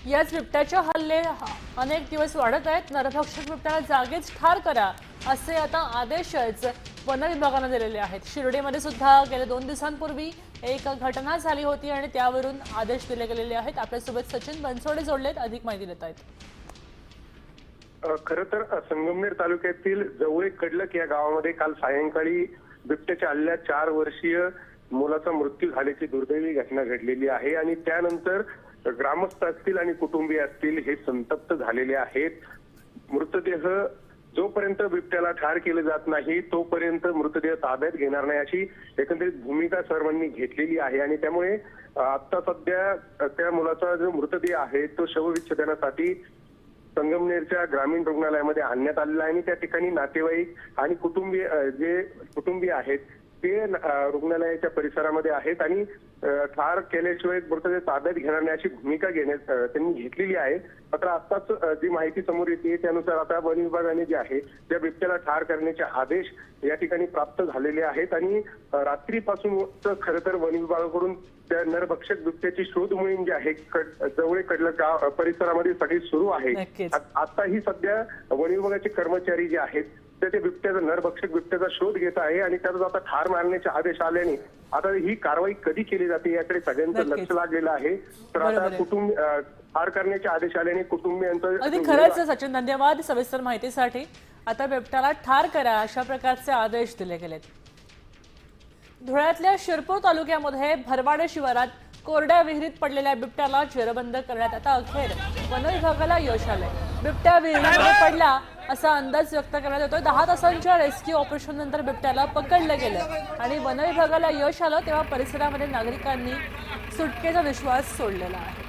याच बिबट्याचे हल्ले अनेक दिवस वाढत आहेत। नरभक्षक बिबट्याला जागीच ठार करा असे आता आदेशच वन विभागाने दिलेले आहेत। शिर्डीमध्ये सुद्धा गेल्या 2 दिवसांपूर्वी एक घटना झाली होती आणि त्यावरून आदेश दिले गेलेले आहेत। आपल्यासोबत सचिन बनसोडे जोडलेत, अधिक माहिती देत आहेत। खरं तर संगमनेर तालुक्यातील जवळे कडलक या गावामध्ये काल सायंकाळी बिबट्याच्या हल्ल्यात 4 वर्षीय मुलाचा मृत्यू झाल्याची दुर्दैवी घटना घडलेली आहे आणि त्यानंतर ग्रामस्थ असतील आणि कुटुंबीय असतील हे संतप्त झालेले आहेत। मृतदेह जोपर्यंत बिबट्याला ठार केले जात नाही तोपर्यंत मृतदेह ताब्यात घेणार नाही अशी एकंदरीत भूमिका सर्वांनी घेतलेली आहे आणि त्यामुळे आता सध्या त्या मुलाचा जो मृतदेह आहे तो शवविच्छेदनासाठी संगमनेरच्या ग्रामीण रुग्णालयामध्ये आणण्यात आलेला आहे आणि त्या ठिकाणी नातेवाईक आणि कुटुंबीय आहेत ते रुग्णालयाच्या परिसरामध्ये आहेत आणि ठार केल्याशिवाय मृतदेह ताब्यात घेणार नाही अशी भूमिका त्यांनी घेतलेली आहे। मात्र आताच जी माहिती समोर येते त्यानुसार आता वन विभागाने जे आहे त्या बिबट्याला ठार करण्याचे आदेश या ठिकाणी प्राप्त झालेले आहेत आणि रात्रीपासून खरं तर वन विभागाकडून त्या नरभक्षक बिबट्याची शोध मोहीम जी आहे जवळ कडलक गाव परिसरामध्ये सगळी सुरू आहे। आता ही सध्या वन विभागाचे कर्मचारी जे आहेत ते बिबट्याचा नरभक्षक बिबट्याचा शोध घेत आहे आणि त्याचा आता ठार मारण्याचे आदेश आल्याने आता ही कारवाई कधी केली जाते याकडे सगळ्यांचं लक्ष लागलेलं आहे। तर आता ठार करण्याचे आदेश आल्याने कुटुंबियांचं अगदी खरंच सचिन, धन्यवाद सविस्तर माहितीसाठी। आता बिबट्याला ठार करा अशा प्रकारचे आदेश दिले गेलेत। धुळ्यातल्या शिरपूर तालुक्यामध्ये भरवाडे शिवारात कोरड्या विहिरीत पडलेल्या बिबट्याला जेरबंद करण्यात आता अखेर वन विभागाला यश आलंय। बिबट्या विहिरीमध्ये पडला असा अंदाज व्यक्त करण्यात येतोय। 10 तासांच्या रेस्क्यू ऑपरेशन नंतर बिबट्याला पकडलं गेलं आणि वन विभागाला यश आलं तेव्हा परिसरामध्ये नागरिकांनी सुटकेचा विश्वास सोडलेला आहे।